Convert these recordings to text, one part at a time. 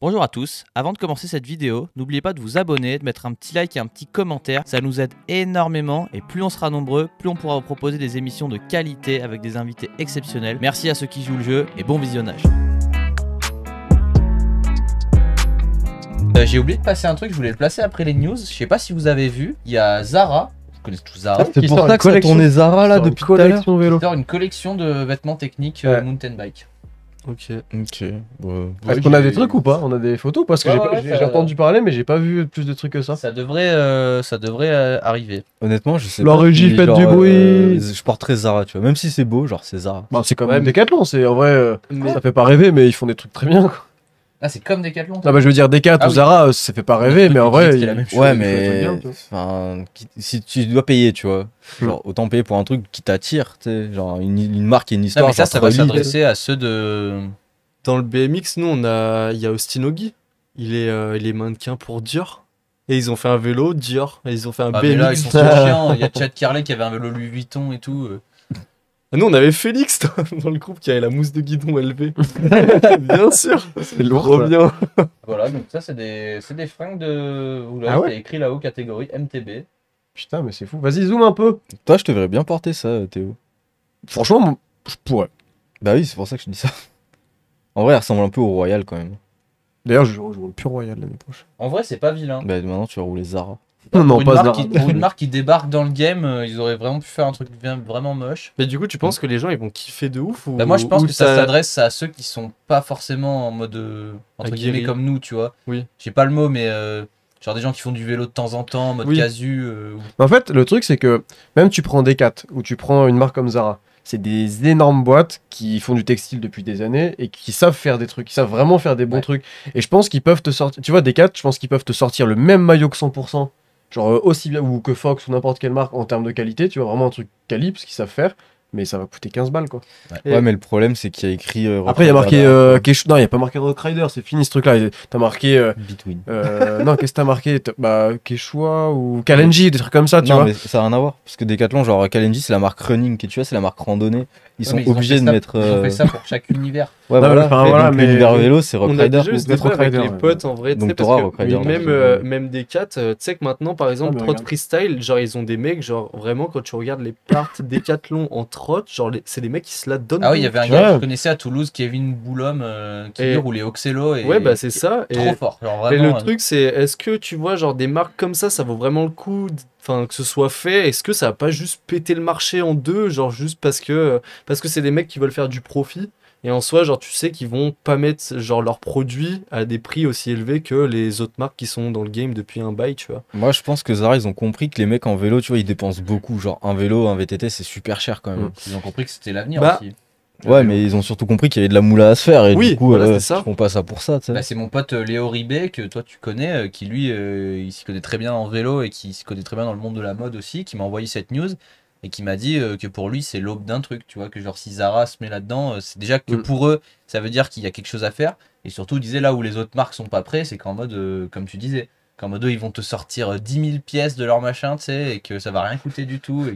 Bonjour à tous, avant de commencer cette vidéo, n'oubliez pas de vous abonner, de mettre un petit like et un petit commentaire, ça nous aide énormément et plus on sera nombreux, plus on pourra vous proposer des émissions de qualité avec des invités exceptionnels. Merci à ceux qui jouent le jeu et bon visionnage. J'ai oublié de passer un truc, je voulais le placer après les news, je sais pas si vous avez vu, il y a Zara, vous connaissez tous Zara, C'est pour ça que ça tournait Zara là depuis tout à l'heure. qui sort une collection de vêtements techniques mountain bike. Ok. Est-ce qu'on a des trucs ou pas? On a des photos? Parce que j'ai entendu parler, mais j'ai pas vu plus de trucs que ça. Ça devrait arriver. Honnêtement, je sais La pas. régie, faites du bruit. Je porterais Zara, tu vois. Même si c'est beau, genre c'est Zara. Bah, c'est quand même Decathlon, c'est en vrai, ça fait pas rêver, mais ils font des trucs très bien, quoi. Ah, c'est comme Decathlon. Non, bah, je veux dire, Decathlon ou Zara, ça fait pas rêver, mais en vrai. Ouais, mais enfin, si tu dois payer, tu vois. Genre, autant payer pour un truc qui t'attire, tu sais. Genre, une marque et une histoire. Non, mais ça va s'adresser à ceux de. Dans le BMX, nous, il y a Austin Ogi. Il est mannequin pour Dior. Et ils ont fait un vélo Dior. Et ils ont fait un BMX. Mais là, ils sont chiants. Il y a Chad Carley qui avait un vélo Louis Vuitton et tout. Nous, on avait Félix dans le groupe qui avait la mousse de guidon élevée. Bien sûr. C'est lourd. Trop bien. Voilà, donc ça, c'est des fringues de. Ah ouais, il y a écrit là-haut catégorie MTB. Putain, mais c'est fou. Vas-y, zoom un peu. Toi, je te verrais bien porter ça, Théo. Franchement, je pourrais. Bah oui, c'est pour ça que je dis ça. En vrai, elle ressemble un peu au Royal quand même. D'ailleurs, je joue le pur Royal l'année prochaine. En vrai, c'est pas vilain. Bah maintenant, tu vas rouler Zara. Non, pas Zara. Pour une marque qui débarque dans le game, ils auraient vraiment pu faire un truc vraiment moche. Mais du coup, tu penses que les gens ils vont kiffer de ouf ou... Bah moi, je pense que ça s'adresse à ceux qui sont pas forcément en mode entre guillemets comme nous, tu vois. Oui. J'ai pas le mot, mais genre des gens qui font du vélo de temps en temps, en mode casu. En fait, le truc, c'est que même tu prends Decat ou tu prends une marque comme Zara, c'est des énormes boîtes qui font du textile depuis des années et qui savent faire des trucs, qui savent vraiment faire des bons trucs. Et je pense qu'ils peuvent te sortir, tu vois, Decat, je pense qu'ils peuvent te sortir le même maillot que 100%, genre aussi bien, ou que Fox ou n'importe quelle marque en termes de qualité, tu vois, vraiment un truc quali, parce qu'ils savent faire. Mais ça va coûter 15 balles, quoi. Ouais, mais le problème, c'est qu'il y a écrit. Après, il y a marqué. Non, il n'y a pas marqué Rock Rider, c'est fini ce truc-là. T'as marqué. Between. Non, qu'est-ce que t'as marqué? Bah, Quechua ou Kalenji, des trucs comme ça, tu vois. Non, mais ça n'a rien à voir. Parce que Decathlon, genre Kalenji, c'est la marque running. Quechua, c'est la marque randonnée. Ils sont obligés de mettre. Ils ont fait ça pour chaque univers. Ouais, non, voilà. Mais l'univers vélo, c'est Rock On a Rider. déjà eu ce débat avec les potes en vrai. Donc t'auras Rock Rider. Même Decat, tu sais que maintenant, par exemple, Trot Freestyle, genre ils ont des mecs, genre vraiment, quand tu regardes les parts Decathlon en trot, genre c'est des mecs qui se la donnent. Ah oui, il y avait un gars que je connaissais à Toulouse, Kevin Boulhomme, qui roulait Oxelo. Et ouais, bah c'est ça. Trop fort. Et le truc, c'est est-ce que tu vois, genre des marques comme ça vaut vraiment le coup, enfin que ce soit fait? Est-ce que ça va pas juste péter le marché en deux, genre juste parce que c'est des mecs qui veulent faire du profit? Et en soi, genre, tu sais qu'ils vont pas mettre genre leurs produits à des prix aussi élevés que les autres marques qui sont dans le game depuis un bail, tu vois. Moi, je pense que Zara, ils ont compris que les mecs en vélo, tu vois, ils dépensent beaucoup. Genre, un vélo, un VTT, c'est super cher quand même. Ils ont compris que c'était l'avenir aussi. Ouais, mais ils ont surtout compris qu'il y avait de la moula à se faire. Et du coup, voilà, ils font pas ça pour ça, tu sais. Bah, c'est mon pote Léo Ribet, que toi tu connais, qui lui, il s'y connaît très bien en vélo et qui s'y connaît très bien dans le monde de la mode aussi, qui m'a envoyé cette news. Et qui m'a dit que pour lui c'est l'aube d'un truc, tu vois, que genre si Zara se met là-dedans, c'est déjà que pour eux ça veut dire qu'il y a quelque chose à faire. Et surtout, il disait là où les autres marques sont pas prêts, c'est qu'en mode, comme tu disais, qu'en mode ils vont te sortir 10 000 pièces de leur machin, tu sais, et que ça va rien coûter du tout, et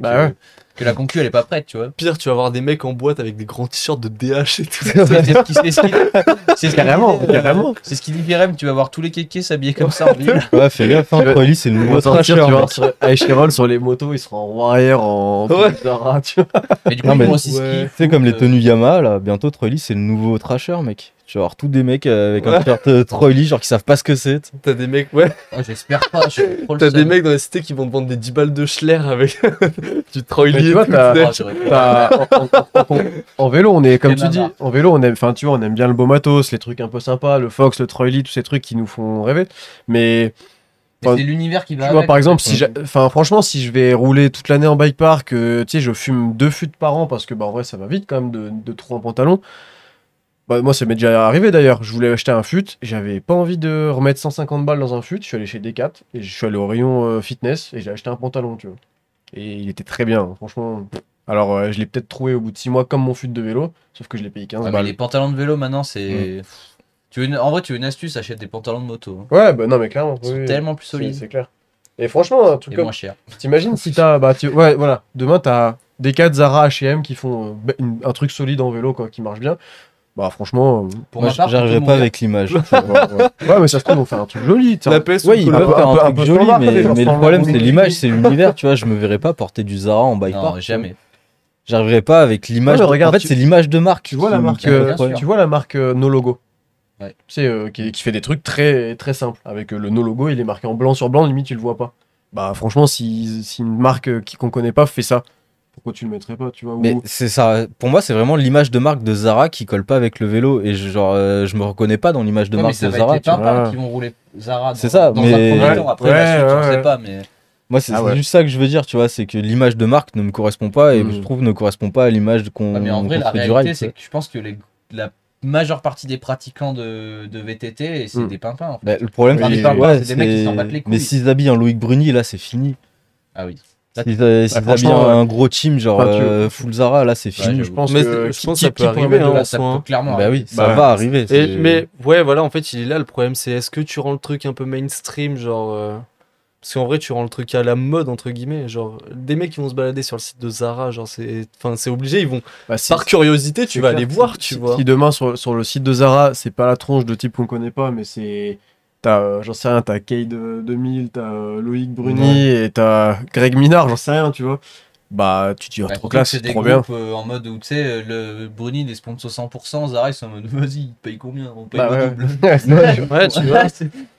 que la concu elle est pas prête, tu vois. Pire, tu vas avoir des mecs en boîte avec des grands t-shirts de DH et tout. C'est carrément. C'est ce qu'il dit Virem, tu vas voir tous les kékés s'habiller comme ça en ville. Ouais, fais gaffe, Troili, c'est le nouveau Thrasher. À Échirol sur les motos, ils seront en roue arrière en Zara, tu vois. Mais du coup, ils aussi ski. C'est comme les tenues Yamaha, là, bientôt Troili, c'est le nouveau Thrasher, mec. Tu vas avoir tous des mecs avec un t-shirt Troili, genre qui savent pas ce que c'est. T'as des mecs, j'espère pas. T'as des mecs dans la cité qui vont te vendre des 10 balles de Schler avec du Troili. Tu vois, en vélo, on est, comme tu dis, en vélo, on aime, enfin, tu vois, on aime bien le beau matos, les trucs un peu sympas, le Fox, le Troili, tous ces trucs qui nous font rêver. Mais c'est l'univers qui va. Tu vois, par exemple, franchement, si je vais rouler toute l'année en bike park, tu sais, je fume 2 fûts par an parce que, bah, en vrai, ça va vite quand même de trop en pantalon. Bah, moi, ça m'est déjà arrivé d'ailleurs. Je voulais acheter un fut, j'avais pas envie de remettre 150 balles dans un fut. Je suis allé chez Decat et je suis allé au rayon fitness et j'ai acheté un pantalon, tu vois. Et il était très bien, hein, franchement. Alors, je l'ai peut-être trouvé au bout de 6 mois comme mon fut de vélo, sauf que je l'ai payé 15 balles. Mais les pantalons de vélo maintenant, c'est. En vrai, tu veux une astuce, achète des pantalons de moto. Ouais, bah non, mais clairement. Ils sont tellement plus solides. C'est clair. Et franchement, un truc et comme. moins cher. T'imagines si t'as. Ouais, voilà. Demain, t'as Decat, Zara, H&M qui font un truc solide en vélo, quoi, qui marche bien. Bah franchement, Pour Moi, ma part, j'arriverai tout pas mon avec l'image. ouais, mais ça se trouve, on fait un truc joli. La PS Ouais, il peut Un peu- faire un un peu truc joli, standard, mais genre, le sans problème, la c'est rouler. l'image, c'est l'univers, tu vois. Je me verrais pas porter du Zara en bike Non, park. jamais. J'arriverai pas avec l'image. Ouais, mais regarde, En fait, c'est l'image de marque. Tu vois la qui- marque, qui me pose bien problème. sûr. tu vois la marque No Logo. Ouais. Tu sais, qui fait des trucs très très simples. Avec le No Logo, il est marqué en blanc sur blanc, limite tu le vois pas. Bah franchement, si une marque qu'on connaît pas fait ça, pourquoi tu le mettrais pas, tu vois? Mais c'est ça. Pour moi, c'est vraiment l'image de marque de Zara qui colle pas avec le vélo. Et je me reconnais pas dans l'image de Ouais, mais marque ça de va Zara. être tu les vois. pimpins vois. qui vont rouler Zara C'est ça, dans mais- un premier Ouais, temps. Après, la suite, ouais, on sait ouais. pas, mais... Moi, c'est Ah ouais. juste ça que je veux dire, tu vois. C'est que l'image de marque ne me correspond pas et Mm. je trouve ne correspond pas à l'image qu'on Ouais, mais en vrai, qu'on la fait du réalité, ride. c'est que je pense que la majeure partie des pratiquants de VTT, c'est Mm. des pimpins, en fait. Bah, le problème, Enfin, c'est des que- pimpins, ouais, c'est des mecs qui s'en battent les couilles. Mais s'ils habillent un Loïc Bruni, là, c'est fini. Ah oui. S'ils habillent franchement, un gros team, genre enfin, tu- full Zara, là, c'est fini. j'avoue. Je pense Mais que je pense que ça peut pourrait arriver, mettre de hein, la- en Ça soi, peut clairement Bah oui, arriver. ça Bah, va arriver. Et, c'est- mais ouais, voilà, en fait, il est là. Le problème, c'est est-ce que tu rends le truc un peu mainstream, genre. Parce qu'en vrai, tu rends le truc à la mode, entre guillemets. Genre, des mecs qui vont se balader sur le site de Zara, genre, c'est obligé. Ils vont, Bah, si- par curiosité, tu c'est vas clair. aller voir, tu si, vois. Si demain sur le site de Zara, c'est pas la tronche de type qu'on connaît pas, mais c'est. T'as, j'en sais rien, t'as Cade 2000, t'as Loïc Bruni et t'as Greg Minard, j'en sais rien, tu vois. Bah, tu te dis, oh, Ouais, trop surtout classe, que c'est des trop bien. groupes en mode où tu sais, le Bruni il est sponsor 100%, Zara ils sont en mode vas-y, il te paye combien? On paye Bah, le ouais. double. Ouais, tu vois.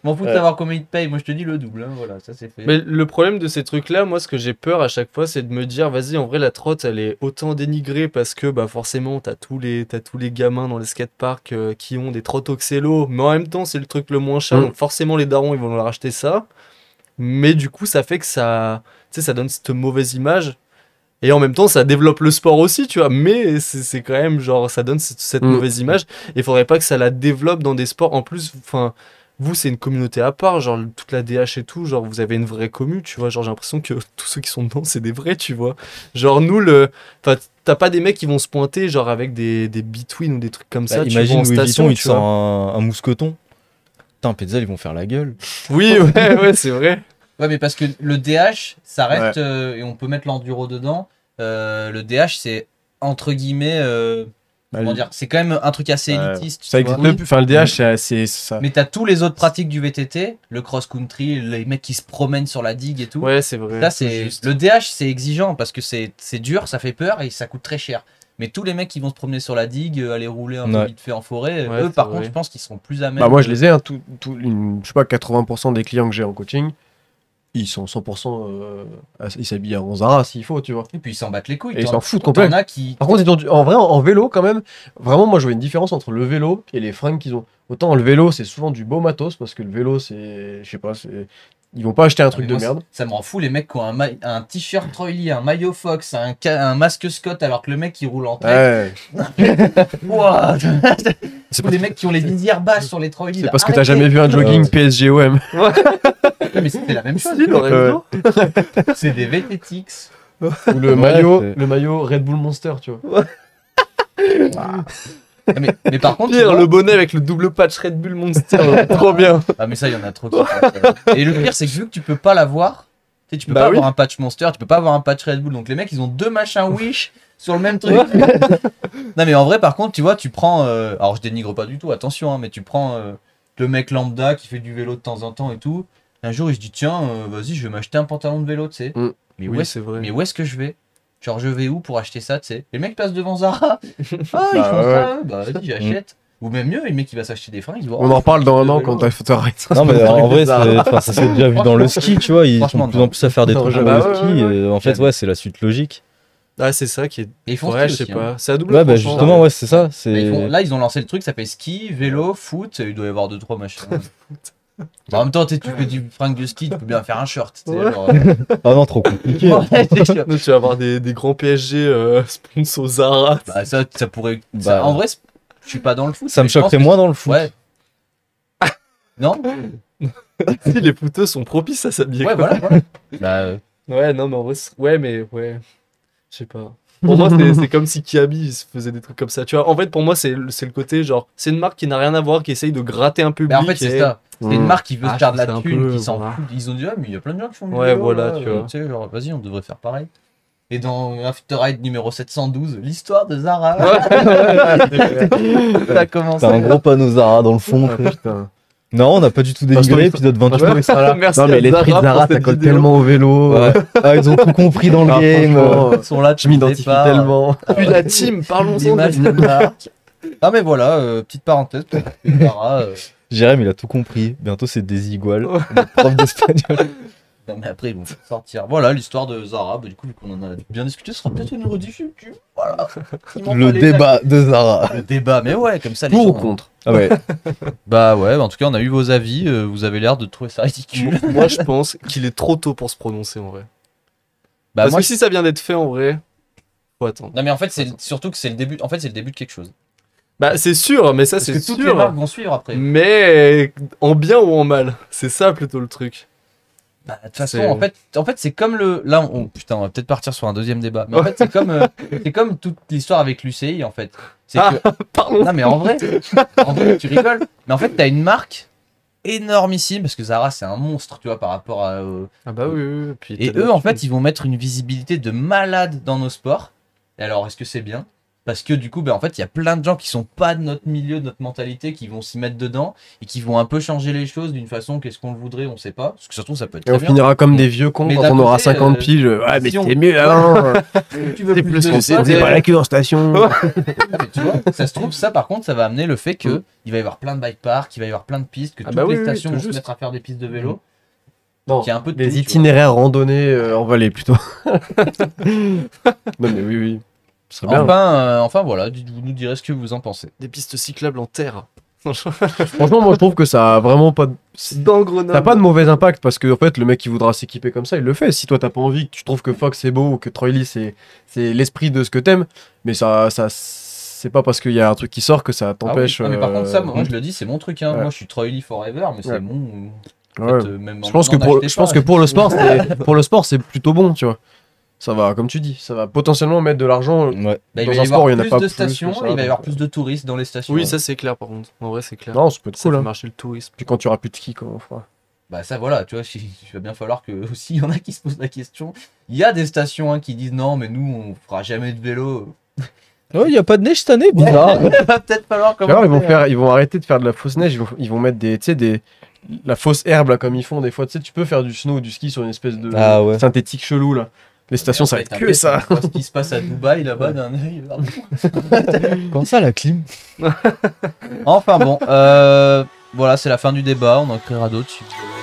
M'en fous de Ouais. savoir combien il te paye, moi je te dis le double, hein, voilà, ça c'est fait. Mais le problème de ces trucs-là, moi, ce que j'ai peur à chaque fois, c'est de me dire, vas-y, en vrai, la trotte, elle est autant dénigrée parce que, bah, forcément, t'as tous les gamins dans les skateparks qui ont des trottes Oxelo, mais en même temps, c'est le truc le moins cher, Mm. donc forcément, les darons, ils vont leur acheter ça. Mais du coup, ça fait que ça, tu sais, ça donne cette mauvaise image. Et en même temps, ça développe le sport aussi, tu vois. Mais c'est quand même, genre, ça donne cette Mm. mauvaise image. Et il faudrait pas que ça la développe dans des sports. En plus, enfin. Vous, c'est une communauté à part, genre toute la DH et tout, genre vous avez une vraie commu, tu vois, genre j'ai l'impression que tous ceux qui sont dedans, c'est des vrais, tu vois. Genre nous, enfin, t'as pas des mecs qui vont se pointer, genre avec des between ou des trucs comme ça, Bah, tu vois, imagine en Louis station, Vuitton, il tu te vois. sort un mousqueton. Putain, Petzl, ils vont faire la gueule. Oui, ouais, c'est vrai. Ouais, mais parce que le DH, ça reste, Ouais. et on peut mettre l'enduro dedans, le DH c'est entre guillemets, comment dire, c'est quand même un truc assez élitiste. Ça tu vois. existe plus. Enfin, le DH, c'est ça. Mais t'as tous les autres pratiques du VTT, le cross-country, les mecs qui se promènent sur la digue et tout. Ouais, c'est vrai. Ça, c'est juste. le DH, c'est exigeant parce que c'est dur, ça fait peur et ça coûte très cher. Mais tous les mecs qui vont se promener sur la digue, aller rouler un peu Ouais. vite fait en forêt, Ouais, eux, c'est par vrai. contre, je pense qu'ils seront plus à même. Bah, moi, je les ai, hein, je sais pas, 80% des clients que j'ai en coaching, ils sont 100%, ils s'habillent en Zara s'il faut, tu vois. Et puis ils s'en battent les couilles. Et ils T'en- s'en foutent t'en complètement. as qui. Par contre, en vrai, en vélo, quand même, vraiment, moi, je vois une différence entre le vélo et les fringues qu'ils ont. Autant le vélo, c'est souvent du beau matos, parce que le vélo, c'est. Je sais pas, c'est. Ils vont pas acheter un truc Mais de moi, merde. Ça me rend fou les mecs qui ont un t-shirt Troily, un maillot Fox, un masque Scott alors que le mec il roule en trek. Ouais. Ouah. C'est pas les mecs qui ont les visières basses sur les Troily. C'est là. parce que t'as Arrêtez. jamais vu un jogging Ouais. PSGOM. Mais c'était la même chose. Si, Lorenzo. C'est des VTTX. Ou le maillot, c'est- le maillot Red Bull Monster, tu vois. Mais par contre, tu Pire, vois- le bonnet avec le double patch Red Bull Monster, trop bien. Ah mais ça il y en a trop qui font ça. Et le pire c'est que vu que tu peux pas l'avoir, tu sais, tu peux Bah pas oui. avoir un patch Monster, tu peux pas avoir un patch Red Bull, donc les mecs ils ont deux machins Wish sur le même truc. Non mais en vrai par contre tu vois tu prends, alors je dénigre pas du tout, attention hein, mais tu prends le mec lambda qui fait du vélo de temps en temps et tout, un jour il se dit tiens vas-y je vais m'acheter un pantalon de vélo tu sais. Mm. Mais, Oui, où c'est vrai. mais où est-ce que je vais? Genre je vais où pour acheter ça tu sais? Les mecs passent devant Zara, ah ils Bah, font ouais. ça, bah vas-y j'achète. Ou même mieux, le mec qui va s'acheter des fringues, il va On en reparle dans un an quand t'as fait ta Non, mais en vrai, ça s'est déjà vu dans le ski, tu vois. Ils Franchement, sont de plus en plus à faire des non, trucs jamais. au Bah, ski. ouais, ouais, et en fait, Jamais. ouais, c'est la suite logique. Ah, c'est ça qui est. Et ils font Ouais, ski je sais aussi, pas. hein. C'est à double Ouais, bah tranchant. justement, ouais, c'est ça. Là, C'est. là, ils ont lancé le truc, ça fait ski, vélo, foot, il doit y avoir 2-3 machins. En même temps, tu fais du fringue de ski, tu peux bien faire un short. tu sais, Ouais. genre, Ah non, trop compliqué. ouais, c'est sûr. Tu vas avoir des grands PSG sponsor Zara. Bah, ça pourrait. Bah, en vrai, je suis pas dans le foot. Ça me mais je pense choquerait que- moins dans le foot. Ouais. Non. Si, les footeux sont propices à s'habiller. Ouais, quoi. voilà. Bah, Ouais, non, mais en vrai, ouais, mais ouais. Je sais pas. Pour moi, c'est comme si Kiabi se faisait des trucs comme ça. Tu vois, en fait, pour moi, c'est le côté genre, c'est une marque qui n'a rien à voir, qui essaye de gratter un public. mais en fait, c'est et- ça. C'est une marque qui veut Ah, se faire je de la trouve ça un thune, peu, qui s'en voilà. fout. Ils ont dit, ah, mais il y a plein de gens qui font du Ouais, vélo, voilà, là, tu vois. Tu sais, genre, vas-y, on devrait faire pareil. Et dans After Ride numéro 712, l'histoire de Zara. Ça commence. T'as un gros panneau Zara dans le fond. Ah, putain. Non, on n'a pas du tout dénigré, épisode 28. Merci Non, mais à l'esprit de Zara Zara, pour ça cette colle vidéo. tellement au vélo. Ouais. Ah, ils ont tout compris dans le Ah, game. franchement, Ils sont là, je m'identifie tellement. Puis la team, parlons-en. L'image de marque. Ah mais voilà, petite parenthèse, peut-être que Zara, Jérém, il a tout compris. Bientôt, c'est des iguales. Notre prof d'espagnol. non mais après ils vont sortir. Voilà l'histoire de Zara, bah, du coup vu qu'on en a bien discuté, ce sera peut-être une rediff YouTube. Voilà. Ils m'ont Le parlé débat de Zara. Le débat, mais ouais, comme ça les Pour gens. ou contre? Ah ouais. Bah ouais, en tout cas on a eu vos avis, vous avez l'air de trouver ça ridicule. Moi, je pense qu'il est trop tôt pour se prononcer en vrai. Bah Parce moi que si ça vient d'être fait en vrai, faut attendre. non mais en fait c'est surtout que c'est le début. En fait c'est le début de quelque chose. Bah, c'est sûr, mais ça, Parce c'est que toutes les marques sûr. vont suivre après. Mais en bien ou en mal, c'est ça plutôt le truc. Bah, de toute façon, C'est- en fait, c'est comme le. Là, putain, on va peut-être partir sur un deuxième débat. Mais en fait, c'est comme toute l'histoire avec l'UCI, en fait. C'est Ah, que. pardon. Non, mais en vrai, tu rigoles. Mais en fait, t'as une marque énormissime parce que Zara, c'est un monstre, tu vois, par rapport à. Ah bah oui, oui, oui. Puis Et t'as eux, de- en fait, ils vont mettre une visibilité de malade dans nos sports. Et alors, est-ce que c'est bien? Parce que du coup, ben, en fait, il y a plein de gens qui sont pas de notre milieu, de notre mentalité, qui vont s'y mettre dedans et qui vont un peu changer les choses d'une façon qu'est-ce qu'on le voudrait, on sait pas. Parce que surtout, ça peut être Et on très bien. finira comme des vieux cons Mais quand d'un on aura côté, 50 piges. Ouais, mais si on- c'était mieux avant. Tu veux C'est plus plus de que spots, c'était pas la queue en station. mais tu vois, ça se trouve, ça par contre, ça va amener le fait que il va y avoir plein de bike parks, il va y avoir plein de pistes, que Ah toutes bah les oui, oui, stations tout vont se juste. mettre à faire des pistes de vélo. Non, Il y a un peu de les tout, tu vois. itinéraires randonnés en vallée plutôt. Non, mais oui, oui. Ce serait bien. Enfin voilà, vous nous direz ce que vous en pensez. Des pistes cyclables en terre. Franchement, moi je trouve que ça a vraiment pas de... Dans Grenoble. Ça a pas de mauvais impact parce que en fait le mec qui voudra s'équiper comme ça il le fait. Si toi t'as pas envie, que tu trouves que Fox c'est beau ou que Troy Lee c'est l'esprit de ce que t'aimes, mais ça c'est pas parce qu'il y a un truc qui sort que ça Ah oui. t'empêche. Ah, mais par contre, ça, moi je le dis, c'est mon truc. Hein. Ouais. Moi je suis Troy Lee Forever, mais c'est Ouais. mon. En Ouais. fait, même Je pense que pour le sport c'est plutôt bon, tu vois. Ça va, comme tu dis, ça va potentiellement mettre de l'argent. Ouais. Bah, il Dans va y un avoir sport, il y en a plus pas de plus que stations, ça, il va y avoir donc, plus de touristes dans les stations. Oui, ça c'est clair par contre. En vrai, c'est clair. Non, ça peut être Ça cool. fait Hein. marcher le tourisme. Puis quand tu auras plus de ski, comment on fera? Bah ça voilà, tu vois, il va bien falloir que aussi il y en a qui se posent la question. Il y a des stations hein, qui disent non, mais nous on fera jamais de vélo. Oh, il n'y a pas de neige cette année, bizarre. Il va peut-être falloir Alors, commencer. ils vont arrêter de faire de la fausse neige, ils vont mettre la fausse herbe là comme ils font des fois. Tu sais, tu peux faire du snow ou du ski sur une espèce de Ah ouais. synthétique chelou là. Les stations, ça va être que ça. Ce qui se passe à Dubaï là-bas d'un œil. Comment ça, la clim? Enfin bon, voilà, c'est la fin du débat. On en créera d'autres si vous voulez